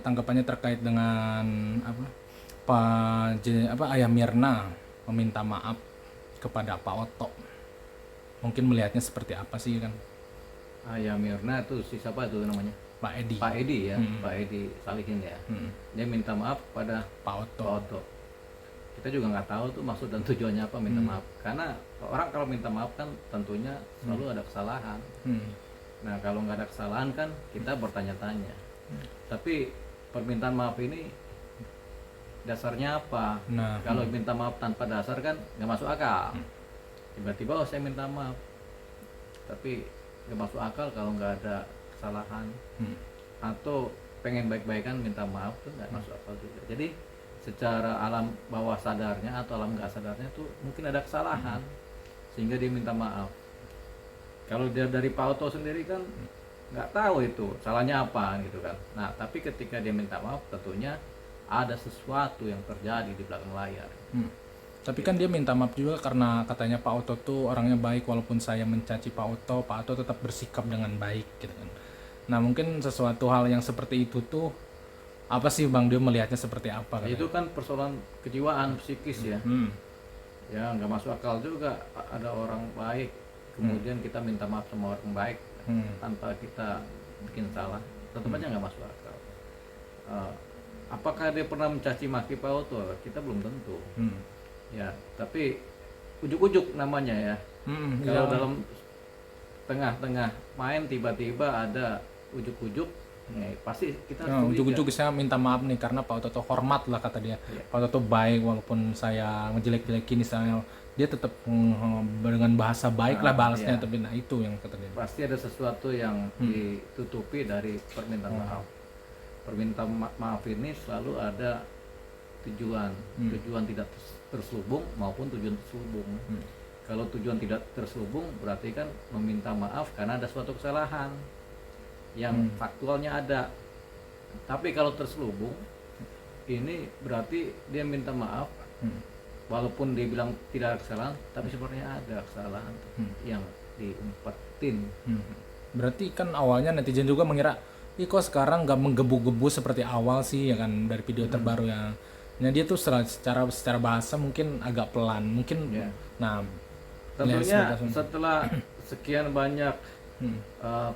tanggapannya terkait dengan apa Ayah Mirna meminta maaf kepada Pak Oto? Mungkin melihatnya seperti apa sih kan? Ayah Mirna tuh si siapa itu namanya? Pak Edi. Pak Edi ya, Pak Edi Salihin ya. Dia minta maaf pada Pak Oto. Pak Oto. Kita juga nggak tahu tuh maksud dan tujuannya apa minta maaf. Karena orang kalau minta maaf kan tentunya selalu ada kesalahan. Nah kalau nggak ada kesalahan kan kita bertanya-tanya. Tapi permintaan maaf ini dasarnya apa? Nah, Kalau minta maaf tanpa dasar kan nggak masuk akal. Tiba-tiba saya minta maaf, tapi nggak masuk akal kalau nggak ada kesalahan. Atau pengen baik-baikan minta maaf tuh nggak masuk akal juga. Jadi secara alam bawah sadarnya atau alam nggak sadarnya tuh mungkin ada kesalahan sehingga dia minta maaf. Kalau dia dari Pak Oto sendiri kan nggak tahu itu salahnya apa gitu kan. Nah tapi ketika dia minta maaf tentunya ada sesuatu yang terjadi di belakang layar. Tapi kan dia minta maaf juga karena katanya Pak Oto tuh orangnya baik, walaupun saya mencaci Pak Oto tetap bersikap dengan baik gitu kan. Nah mungkin sesuatu hal yang seperti itu tuh apa sih Bang, dia melihatnya seperti apa? Nah, itu kan persoalan kejiwaan psikis ya. Ya nggak masuk akal juga ada orang baik kemudian kita minta maaf sama orang baik tanpa kita bikin salah, tetap aja nggak masuk akal. Apakah dia pernah mencaci maki Pak Oto? Kita belum tentu. Ya, tapi ujuk-ujuk namanya ya. Kalau dalam tengah-tengah main tiba-tiba ada ujuk-ujuk, ya, pasti kita ujuk-ujuk saya minta maaf nih karena Pak Oto hormat lah kata dia. Pak Oto baik walaupun saya ngejelek-jelekin misalnya, dia tetap dengan bahasa baik lah balasnya. Tapi nah itu yang kata dia. Pasti ada sesuatu yang ditutupi dari permintaan maaf. Permintaan maaf ini selalu ada tujuan tidak terselubung maupun tujuan terselubung. Kalau tujuan tidak terselubung berarti kan meminta maaf karena ada suatu kesalahan yang faktualnya ada. Tapi kalau terselubung ini berarti dia minta maaf walaupun dia bilang tidak ada kesalahan, tapi sebenarnya ada kesalahan yang diumpetin. Berarti kan awalnya netizen juga mengira, kok sekarang nggak menggebu-gebu seperti awal sih ya kan, dari video terbaru ya. Nah dia tuh secara bahasa mungkin agak pelan mungkin. Nah tentunya setelah sekian banyak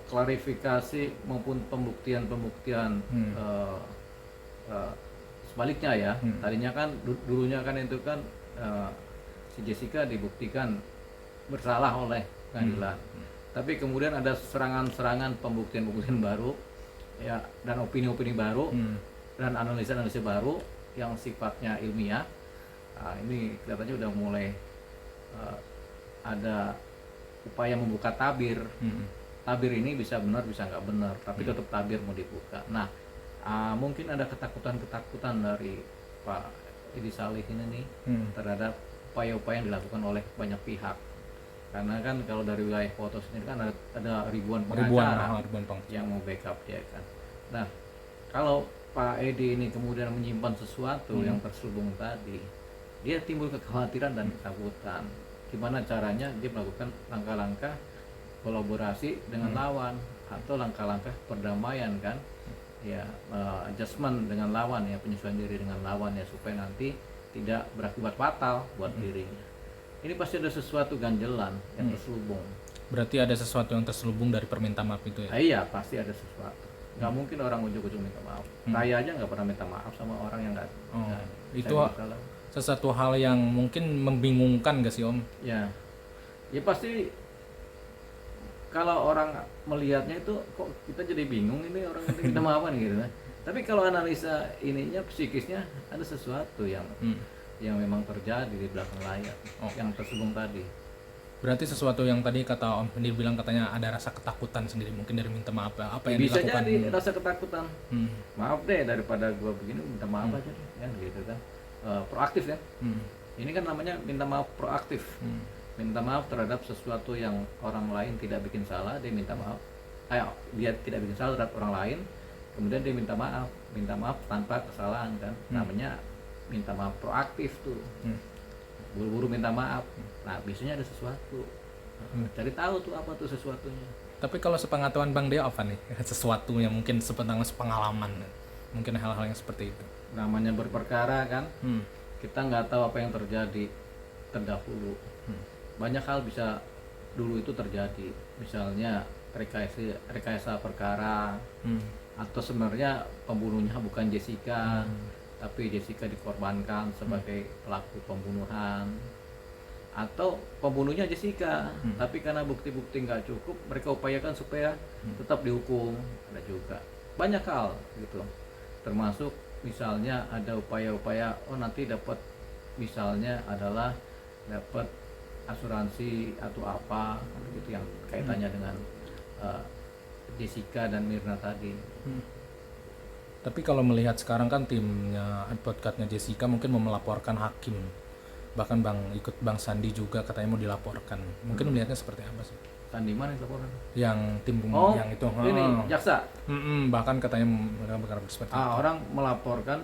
klarifikasi maupun pembuktian sebaliknya ya. Tadinya kan dulunya kan itu kan si Jessica dibuktikan bersalah oleh pengadilan. Tapi kemudian ada serangan-serangan pembuktian baru ya, dan opini-opini baru dan analisa-analisa baru yang sifatnya ilmiah. Nah, ini kelihatannya udah mulai ada upaya membuka tabir. Tabir ini bisa benar bisa nggak benar, tapi tetap tabir mau dibuka. Nah mungkin ada ketakutan dari Pak Edi Salihin ini terhadap upaya-upaya yang dilakukan oleh banyak pihak. Karena kan kalau dari wilayah foto sendiri kan ada ribuan pengacara yang mau backup dia kan. Nah kalau Pak Edi ini kemudian menyimpan sesuatu yang terselubung tadi, dia timbul kekhawatiran dan ketakutan. Gimana caranya dia melakukan langkah-langkah kolaborasi dengan lawan atau langkah-langkah perdamaian kan, ya adjustment dengan lawan ya, penyesuaian diri dengan lawan ya, supaya nanti tidak berakibat fatal buat dirinya. Ini pasti ada sesuatu ganjelan yang terselubung. Berarti ada sesuatu yang terselubung dari permintaan maaf itu ya? Iya pasti ada sesuatu. Nggak mungkin orang ujuk-ujuk minta maaf. Saya aja nggak pernah minta maaf sama orang yang nggak. Itu sesuatu hal yang mungkin membingungkan gak sih Om? Ya pasti kalau orang melihatnya itu kok kita jadi bingung ini orang ini minta maaf gitu. Tapi kalau analisa ininya psikisnya ada sesuatu yang memang terjadi di belakang layar yang terselubung tadi. Berarti sesuatu yang tadi kata Om Hendir bilang katanya ada rasa ketakutan sendiri mungkin dari minta maaf. Apa yang bisa dilakukan? Bisa jadi rasa ketakutan. Maaf deh daripada gua begini minta maaf aja deh, ya gitu kan. Proaktif ya. Ini kan namanya minta maaf proaktif. Minta maaf terhadap sesuatu yang orang lain tidak bikin salah, dia minta maaf. Dia tidak bikin salah terhadap orang lain, kemudian dia minta maaf tanpa kesalahan kan. Namanya minta maaf proaktif tuh. Buru-buru minta maaf. Nah biasanya ada sesuatu. Cari tahu tuh apa tuh sesuatunya. Tapi kalau sepengetahuan Bang Deo apa nih sesuatu yang mungkin sepengalaman? mungkin hal-hal yang seperti itu. Namanya berperkara kan, Hmm. kita nggak tahu apa yang terjadi terdahulu. Banyak hal bisa dulu itu terjadi, misalnya rekayasa perkara, atau sebenarnya pembunuhnya bukan Jessica, tapi Jessica dikorbankan sebagai pelaku pembunuhan, atau pembunuhnya Jessica, tapi karena bukti-bukti nggak cukup, mereka upayakan supaya tetap dihukum. Ada juga banyak hal gitu, termasuk misalnya ada upaya-upaya, oh nanti dapat, misalnya adalah dapat asuransi atau apa gitu yang kaitannya dengan Jessica dan Mirna tadi. Tapi kalau melihat sekarang kan timnya advokatnya Jessica mungkin mau melaporkan hakim, bahkan ikut Bang Sandi juga katanya mau dilaporkan. Mungkin melihatnya seperti apa sih? Sandi mana yang laporan? Yang tim Oh, yang itu, ini jaksa. bahkan katanya mereka berharap seperti itu. Orang melaporkan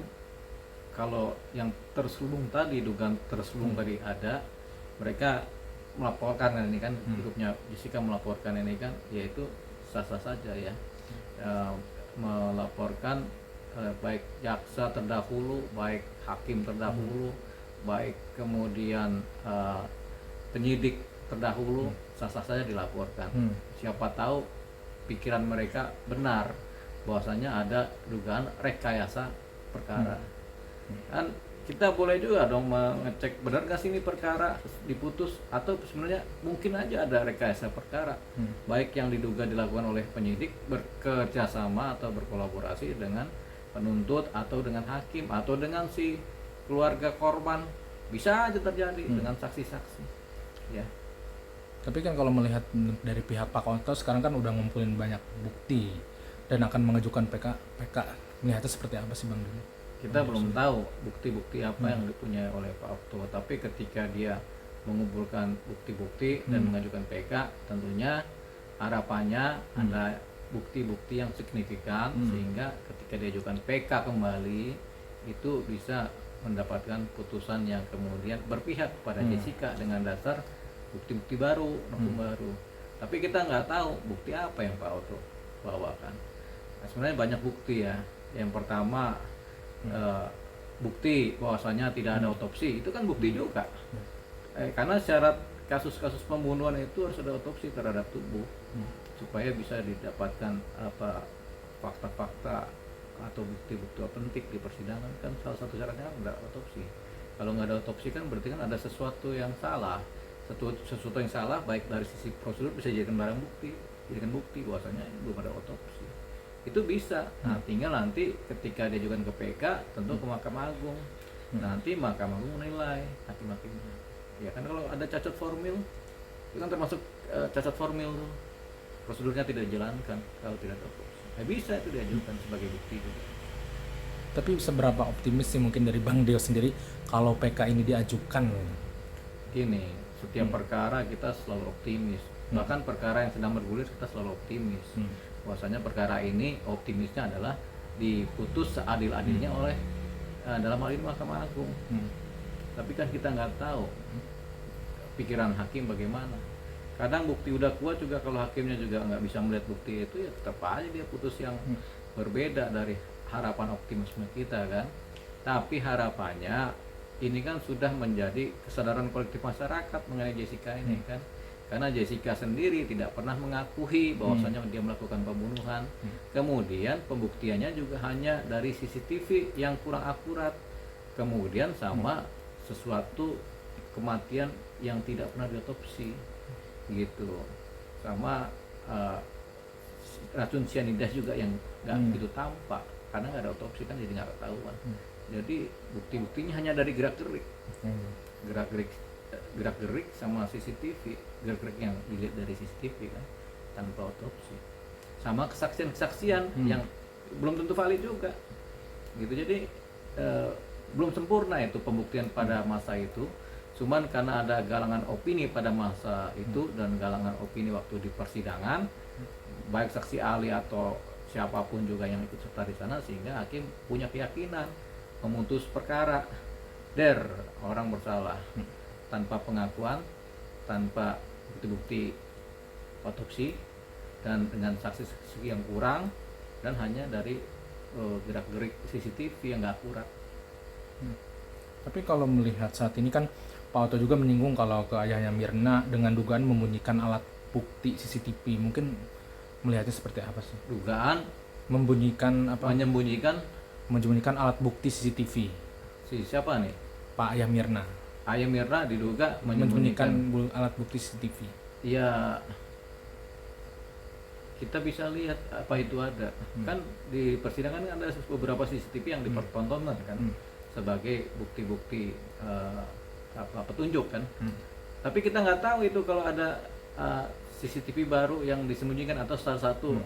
kalau yang terselubung tadi, dugaan terselubung tadi ada, mereka melaporkan ini kan, hidupnya Jessica melaporkan ini kan, yaitu sah-sah saja ya. Melaporkan baik jaksa terdahulu, baik hakim terdahulu, baik kemudian penyidik terdahulu, sah-sah saja dilaporkan. Siapa tahu pikiran mereka benar bahwasanya ada dugaan rekayasa perkara. Kan kita boleh juga dong mengecek benar nggak sih ini perkara diputus, atau sebenarnya mungkin aja ada rekayasa perkara, baik yang diduga dilakukan oleh penyidik bekerja sama atau berkolaborasi dengan penuntut atau dengan hakim atau dengan si keluarga korban, bisa aja terjadi dengan saksi-saksi ya. Tapi kan kalau melihat dari pihak Pak Oto sekarang kan udah ngumpulin banyak bukti dan akan mengajukan PK, melihatnya seperti apa sih Bang dulu? Kita belum tahu bukti-bukti apa yang dipunyai oleh Pak Okto, tapi ketika dia mengumpulkan bukti-bukti dan mengajukan PK, tentunya harapannya ada bukti-bukti yang signifikan sehingga ketika diajukan PK kembali itu bisa mendapatkan putusan yang kemudian berpihak pada Jessica dengan dasar bukti-bukti baru, hukum baru. Tapi kita nggak tahu bukti apa yang Pak Okto bawakan. Nah, sebenarnya banyak bukti ya. Yang pertama, bukti bahwasanya tidak ada otopsi, itu kan bukti juga. Karena syarat kasus-kasus pembunuhan itu harus ada otopsi terhadap tubuh supaya bisa didapatkan apa fakta-fakta atau bukti-bukti otentik di persidangan. Kan salah satu syaratnya ada otopsi. Kalau nggak ada otopsi kan berarti kan ada sesuatu yang salah. Sesuatu yang salah baik dari sisi prosedur bisa dijadikan barang bukti, jadikan bukti bahwasanya belum ada otopsi. Itu bisa. Nah, tinggal nanti ketika diajukan ke PK tentu ke Mahkamah Agung. Nanti Mahkamah Agung menilai hakim-hakimnya. Ya kan kalau ada cacat formil, itu kan termasuk cacat formil tuh. Prosedurnya tidak dijalankan kalau tidak ada otopsi. Bisa itu diajukan sebagai bukti juga. Tapi seberapa optimis sih mungkin dari Bang Deo sendiri kalau PK ini diajukan? Gini, setiap perkara kita selalu optimis. Bahkan perkara yang sedang bergulir kita selalu optimis. Bahwasanya perkara ini optimisnya adalah diputus seadil-adilnya oleh dalam hal ini Mahkamah Agung. Tapi kan kita nggak tahu pikiran hakim bagaimana. Kadang bukti udah kuat juga kalau hakimnya juga nggak bisa melihat bukti itu, ya tetap aja dia putus yang berbeda dari harapan optimisme kita kan. Tapi harapannya ini kan sudah menjadi kesadaran kolektif masyarakat mengenai Jessica ini kan. Karena Jessica sendiri tidak pernah mengakui bahwasanya dia melakukan pembunuhan. Kemudian pembuktiannya juga hanya dari CCTV yang kurang akurat. Kemudian sama sesuatu kematian yang tidak pernah diotopsi gitu. Sama racun cyanida juga yang nggak begitu tampak karena nggak ada otopsi kan, jadi nggak ketahuan. Jadi bukti-buktinya hanya dari gerak-gerik. Gerak-gerik sama CCTV, gerak-gerik yang dilihat dari CCTV kan tanpa otopsi, sama kesaksian-kesaksian yang belum tentu valid juga gitu. Jadi belum sempurna itu pembuktian pada masa itu, cuman karena ada galangan opini pada masa itu dan galangan opini waktu di persidangan, baik saksi ahli atau siapapun juga yang ikut serta di sana, sehingga hakim punya keyakinan memutus perkara orang bersalah tanpa pengakuan, tanpa bukti-bukti otopsi, dan dengan saksi-saksi yang kurang, dan hanya dari gerak-gerik CCTV yang nggak akurat. Tapi kalau melihat saat ini kan Pak Oto juga menyinggung kalau ke ayahnya Mirna dengan dugaan membunyikan alat bukti CCTV. Mungkin melihatnya seperti apa sih? Dugaan Membunyikan apa? menyembunyikan Alat bukti CCTV. si siapa nih? Pak Ayah Mirna Ayah Mirna diduga menyembunyikan menyembunyikan. alat bukti CCTV. Ya, kita bisa lihat apa itu ada. Kan di persidangan kan ada beberapa CCTV yang dipertontonkan kan sebagai bukti-bukti petunjuk kan. Tapi kita nggak tahu itu kalau ada CCTV baru yang disembunyikan atau salah satu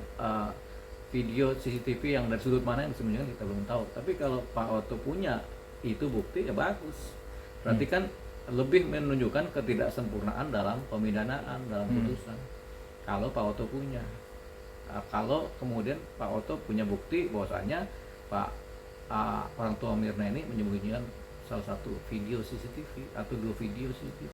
video CCTV yang dari sudut mana yang disembunyikan kita belum tahu. Tapi kalau Pak Oto punya itu bukti ya bagus. Berarti kan lebih menunjukkan ketidaksempurnaan dalam pemidanaan, dalam putusan. Kalau Pak Oto punya. Kalau kemudian Pak Oto punya bukti bahwasanya orang tua Mirna ini menyembunyikan salah satu video CCTV atau dua video CCTV.